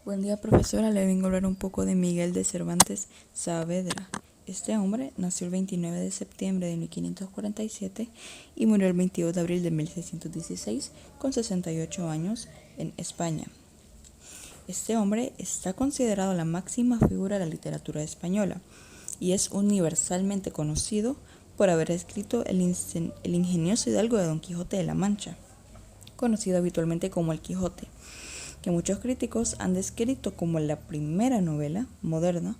Buen día, profesora. Le vengo a hablar un poco de Miguel de Cervantes Saavedra. Este hombre nació el 29 de septiembre de 1547 y murió el 22 de abril de 1616 con 68 años en España. Este hombre está considerado la máxima figura de la literatura española y es universalmente conocido por haber escrito el ingenioso hidalgo de Don Quijote de la Mancha, conocido habitualmente como el Quijote, que muchos críticos han descrito como la primera novela moderna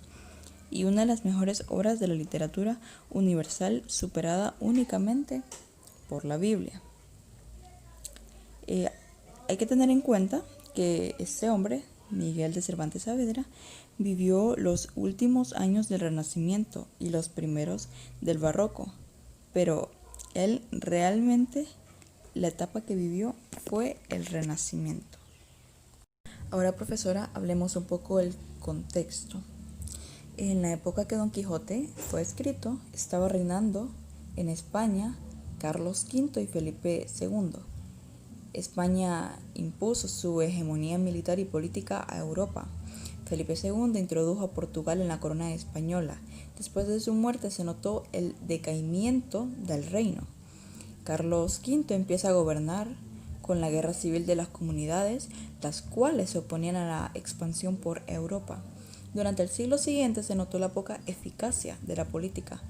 y una de las mejores obras de la literatura universal, superada únicamente por la Biblia. Hay que tener en cuenta que este hombre, Miguel de Cervantes Saavedra, vivió los últimos años del Renacimiento y los primeros del Barroco, pero él realmente, la etapa que vivió fue el Renacimiento. Ahora, profesora, hablemos un poco del contexto. En la época que Don Quijote fue escrito, estaba reinando en España Carlos V y Felipe II. España impuso su hegemonía militar y política a Europa. Felipe II introdujo a Portugal en la corona española. Después de su muerte se notó el decaimiento del reino. Carlos V empieza a gobernar con la guerra civil de las comunidades, las cuales se oponían a la expansión por Europa. Durante el siglo siguiente se notó la poca eficacia de la política.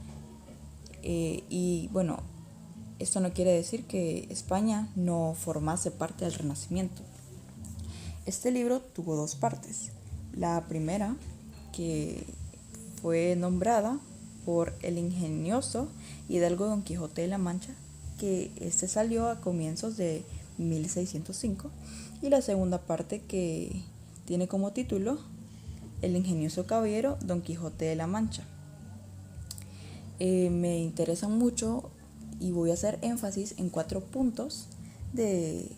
Esto no quiere decir que España no formase parte del Renacimiento. Este libro tuvo dos partes. La primera, que fue nombrada por el ingenioso hidalgo Don Quijote de la Mancha, que este salió a comienzos de 1605, y la segunda parte, que tiene como título El ingenioso caballero Don Quijote de la Mancha. Me interesan mucho y voy a hacer énfasis en 4 puntos del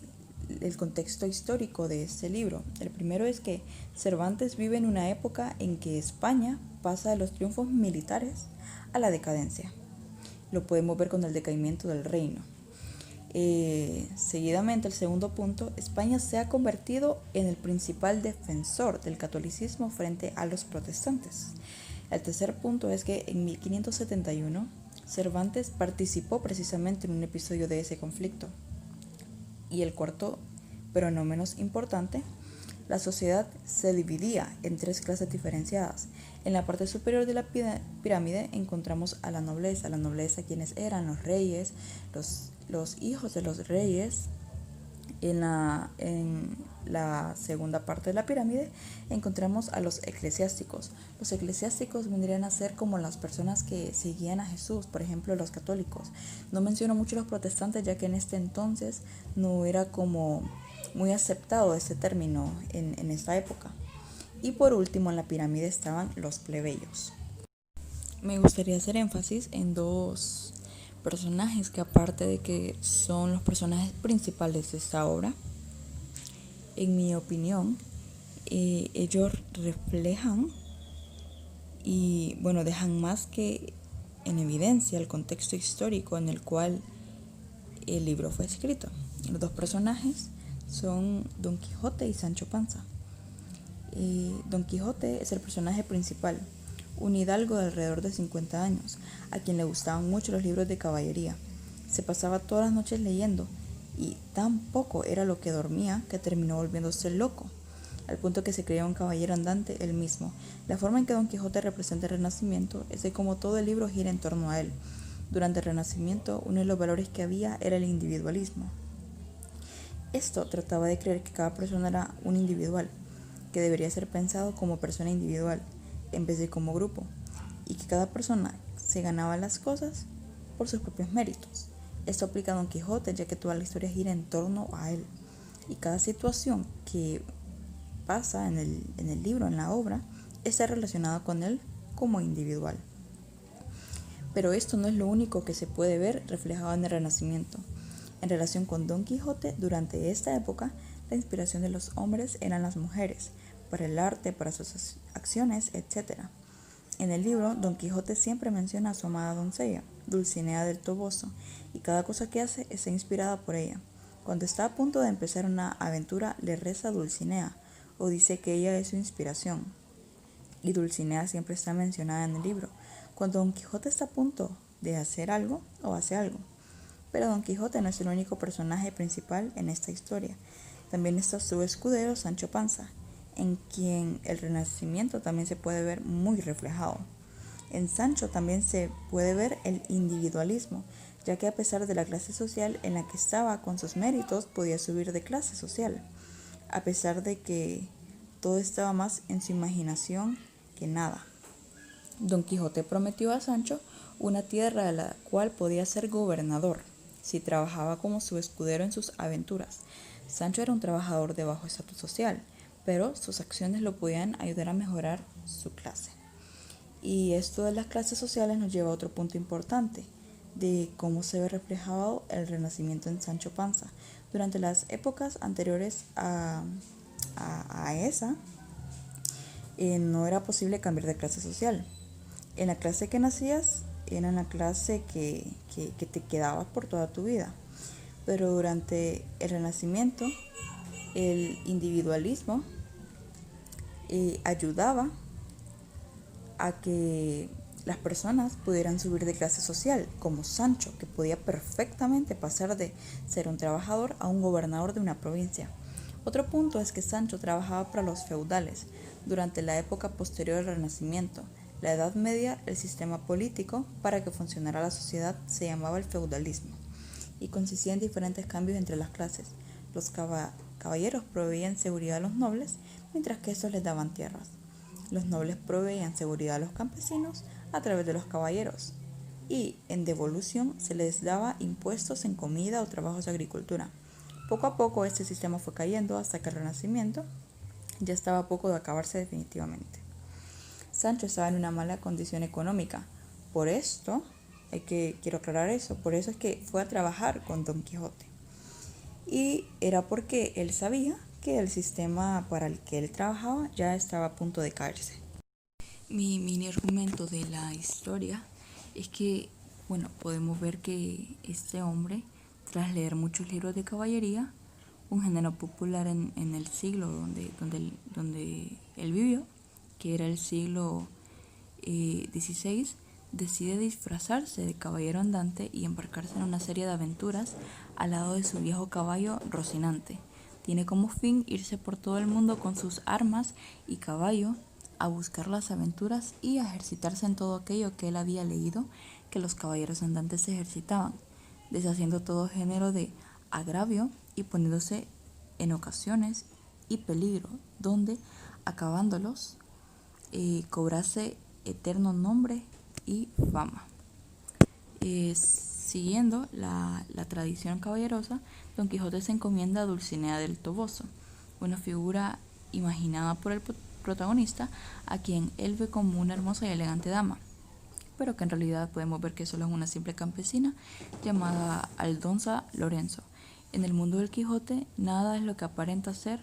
contexto histórico de este libro. El primero es que Cervantes vive en una época en que España pasa de los triunfos militares a la decadencia. Lo podemos ver con el decaimiento del reino. Seguidamente, el segundo punto, España se ha convertido en el principal defensor del catolicismo frente a los protestantes. El tercer punto es que en 1571 Cervantes participó precisamente en un episodio de ese conflicto. Y el cuarto, pero no menos importante, la sociedad se dividía en 3 clases diferenciadas. En la parte superior de la pirámide encontramos a la nobleza. La nobleza, quienes eran los reyes, los hijos de los reyes. En la segunda parte de la pirámide encontramos a los eclesiásticos. Los eclesiásticos vendrían a ser como las personas que seguían a Jesús, por ejemplo los católicos. No menciono mucho los protestantes, ya que en este entonces no era como muy aceptado este término en esta época. Y por último, en la pirámide estaban los plebeyos. Me gustaría hacer énfasis en 2 personajes que, aparte de que son los personajes principales de esta obra, en mi opinión, ellos reflejan y dejan más que en evidencia el contexto histórico en el cual el libro fue escrito. Los 2 personajes son Don Quijote y Sancho Panza. Don Quijote es el personaje principal, un hidalgo de alrededor de 50 años, a quien le gustaban mucho los libros de caballería. Se pasaba todas las noches leyendo, y tan poco era lo que dormía que terminó volviéndose loco, al punto que se creía un caballero andante él mismo. La forma en que Don Quijote representa el Renacimiento es de cómo todo el libro gira en torno a él. Durante el Renacimiento, uno de los valores que había era el individualismo. Esto trataba de creer que cada persona era un individual, que debería ser pensado como persona individual en vez de como grupo, y que cada persona se ganaba las cosas por sus propios méritos. Esto aplica a Don Quijote, ya que toda la historia gira en torno a él, y cada situación que pasa en el libro, en la obra, está relacionada con él como individual. Pero esto no es lo único que se puede ver reflejado en el Renacimiento. En relación con Don Quijote, durante esta época, la inspiración de los hombres eran las mujeres, para el arte, para sus acciones, etc. En el libro, Don Quijote siempre menciona a su amada doncella, Dulcinea del Toboso, y cada cosa que hace está inspirada por ella. Cuando está a punto de empezar una aventura, le reza a Dulcinea: o dice que ella es su inspiración. Y Dulcinea siempre está mencionada en el libro, cuando Don Quijote está a punto de hacer algo o hace algo. Pero Don Quijote no es el único personaje principal en esta historia. También está su escudero Sancho Panza, en quien el Renacimiento también se puede ver muy reflejado. En Sancho también se puede ver el individualismo, ya que a pesar de la clase social en la que estaba, con sus méritos podía subir de clase social, a pesar de que todo estaba más en su imaginación que nada. Don Quijote prometió a Sancho una tierra de la cual podía ser gobernador, si trabajaba como su escudero en sus aventuras. Sancho era un trabajador de bajo estatus social, pero sus acciones lo podían ayudar a mejorar su clase. Y esto de las clases sociales nos lleva a otro punto importante, de cómo se ve reflejado el Renacimiento en Sancho Panza. Durante las épocas anteriores a esa, no era posible cambiar de clase social. En la clase que nacías, era en la clase que te quedabas por toda tu vida. Pero durante el Renacimiento, el individualismo ayudaba a que las personas pudieran subir de clase social, como Sancho, que podía perfectamente pasar de ser un trabajador a un gobernador de una provincia. Otro punto es que Sancho trabajaba para los feudales. Durante la época posterior al Renacimiento, la Edad Media, el sistema político para que funcionara la sociedad se llamaba el feudalismo y consistía en diferentes cambios entre las clases. Los caballeros proveían seguridad a los nobles, mientras que estos les daban tierras. Los nobles proveían seguridad a los campesinos a través de los caballeros, y en devolución se les daba impuestos en comida o trabajos de agricultura. Poco a poco este sistema fue cayendo hasta que el Renacimiento ya estaba a poco de acabarse definitivamente. Sancho estaba en una mala condición económica. Por esto, quiero aclarar eso, por eso es que fue a trabajar con Don Quijote. Y era porque él sabía que el sistema para el que él trabajaba ya estaba a punto de caerse. Mi mini argumento de la historia es que, podemos ver que este hombre, tras leer muchos libros de caballería, un género popular en el siglo donde él vivió, que era el siglo XVI, decide disfrazarse de caballero andante y embarcarse en una serie de aventuras al lado de su viejo caballo Rocinante. Tiene como fin irse por todo el mundo con sus armas y caballo a buscar las aventuras y a ejercitarse en todo aquello que él había leído que los caballeros andantes se ejercitaban, deshaciendo todo género de agravio y poniéndose en ocasiones y peligro, donde acabándolos cobrase eterno nombre y fama. Siguiendo la tradición caballerosa, Don Quijote se encomienda a Dulcinea del Toboso, una figura imaginada por el protagonista, a quien él ve como una hermosa y elegante dama, pero que en realidad podemos ver que solo es una simple campesina llamada Aldonza Lorenzo. En el mundo del Quijote nada es lo que aparenta ser.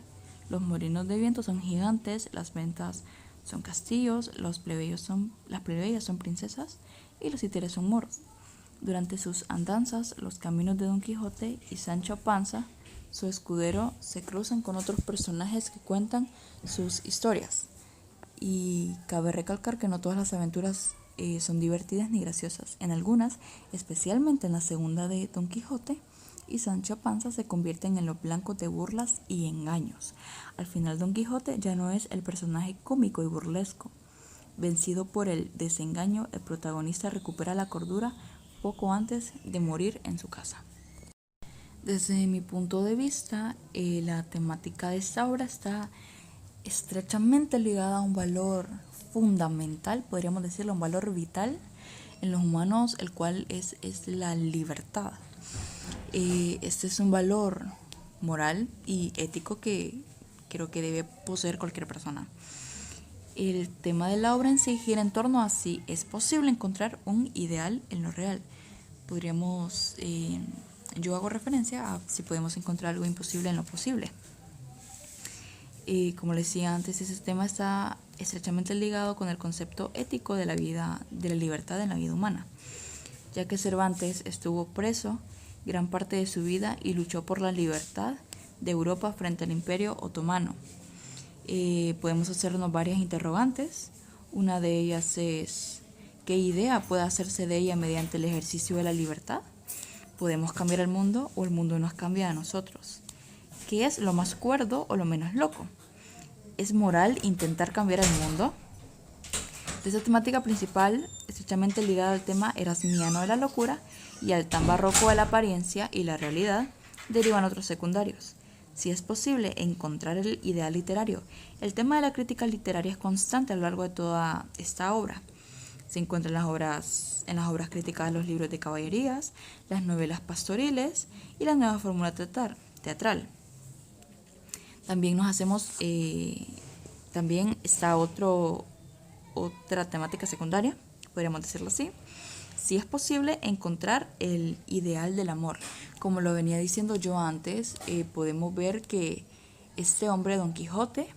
Los molinos de viento son gigantes, las ventas son castillos, las plebeyas son princesas y los títeres son moros. Durante sus andanzas, los caminos de Don Quijote y Sancho Panza, su escudero, se cruzan con otros personajes que cuentan sus historias. Y cabe recalcar que no todas las aventuras son divertidas ni graciosas. En algunas, especialmente en la segunda de Don Quijote y Sancho Panza, se convierten en los blancos de burlas y engaños. Al final, Don Quijote ya no es el personaje cómico y burlesco. Vencido por el desengaño, el protagonista recupera la cordura poco antes de morir en su casa. Desde mi punto de vista, la temática de esta obra está estrechamente ligada a un valor fundamental, podríamos decirlo, un valor vital en los humanos, el cual es la libertad. Este es un valor moral y ético que creo que debe poseer cualquier persona. El tema de la obra en sí gira en torno a si es posible encontrar un ideal en lo real. Yo hago referencia a si podemos encontrar algo imposible en lo posible. Como les decía antes, ese tema está estrechamente ligado con el concepto ético de la libertad en la vida humana, ya que Cervantes estuvo preso gran parte de su vida y luchó por la libertad de Europa frente al Imperio Otomano. podemos hacernos varias interrogantes. Una de ellas es: ¿qué idea puede hacerse de ella mediante el ejercicio de la libertad? ¿Podemos cambiar el mundo o el mundo nos cambia a nosotros? ¿Qué es lo más cuerdo o lo menos loco? ¿Es moral intentar cambiar el mundo? De esta temática principal, estrechamente ligada al tema erasmiano de la locura y al tan barroco de la apariencia y la realidad, derivan otros secundarios. Si es posible encontrar el ideal literario, el tema de la crítica literaria es constante a lo largo de toda esta obra. Se encuentra en las obras críticas de los libros de caballerías, las novelas pastoriles y la nueva fórmula teatral. También también está otra temática secundaria, podríamos decirlo así. Si es posible encontrar el ideal del amor. Como lo venía diciendo yo antes, podemos ver que este hombre, Don Quijote,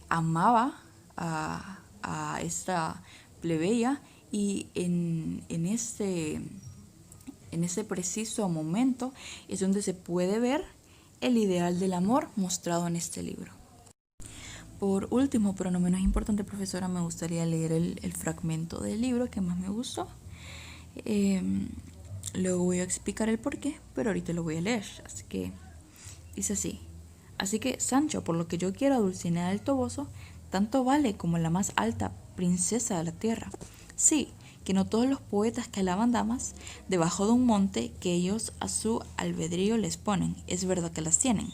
amaba a esta plebeya, y en ese preciso momento es donde se puede ver el ideal del amor mostrado en este libro. Por último, pero no menos importante, profesora, me gustaría leer el fragmento del libro que más me gustó. Luego voy a explicar el porqué, pero ahorita lo voy a leer. Así que dice así: así que, Sancho, por lo que yo quiero a Dulcinea del Toboso, tanto vale como la más alta princesa de la tierra. Sí, que no todos los poetas que alaban damas debajo de un monte que ellos a su albedrío les ponen, es verdad que las tienen.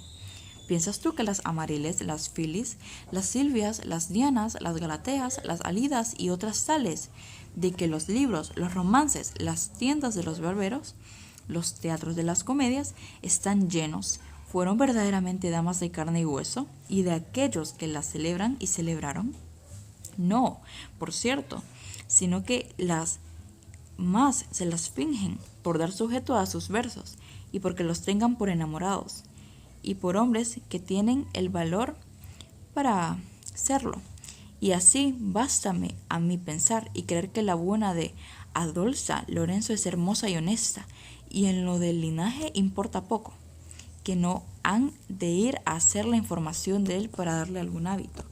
¿Piensas tú que las Amariles, las Filis, las Silvias, las Dianas, las Galateas, las Alidas y otras tales, de que los libros, los romances, las tiendas de los barberos, los teatros de las comedias están llenos, fueron verdaderamente damas de carne y hueso, y de aquellos que las celebran y celebraron? No, por cierto, sino que las más se las fingen por dar sujeto a sus versos, y porque los tengan por enamorados, y por hombres que tienen el valor para serlo. Y así bástame a mí pensar y creer que la buena de Adolza Lorenzo es hermosa y honesta, y en lo del linaje importa poco, que no han de ir a hacer la información de él para darle algún hábito.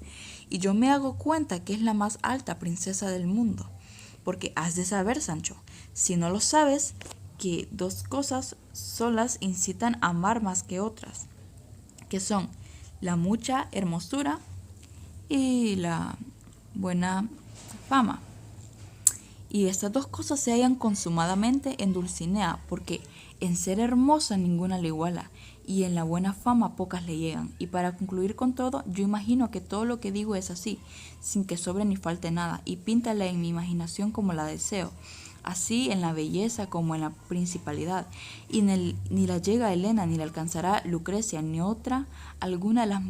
Y yo me hago cuenta que es la más alta princesa del mundo, porque has de saber, Sancho, si no lo sabes, que dos cosas solas incitan a amar más que otras, que son la mucha hermosura y la buena fama. Y estas dos cosas se hallan consumadamente en Dulcinea, porque en ser hermosa ninguna le iguala, y en la buena fama pocas le llegan. Y para concluir con todo, yo imagino que todo lo que digo es así, sin que sobre ni falte nada, y píntala en mi imaginación como la deseo, así en la belleza como en la principalidad, y ni la llega Helena, ni la alcanzará Lucrecia, ni otra alguna de las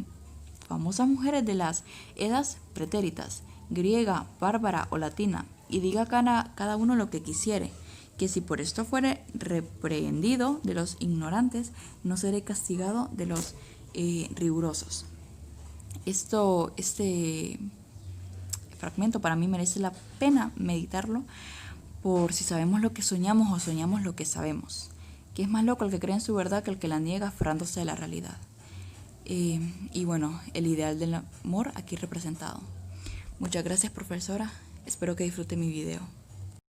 famosas mujeres de las edas pretéritas, griega, bárbara o latina, y diga cada uno lo que quisiere, que si por esto fuere reprehendido de los ignorantes, no seré castigado de los rigurosos. Este fragmento para mí merece la pena meditarlo, por si sabemos lo que soñamos o soñamos lo que sabemos, que es más loco el que cree en su verdad que el que la niega aferrándose de la realidad. Y bueno, el ideal del amor aquí representado. Muchas gracias, profesora, espero que disfrute mi video.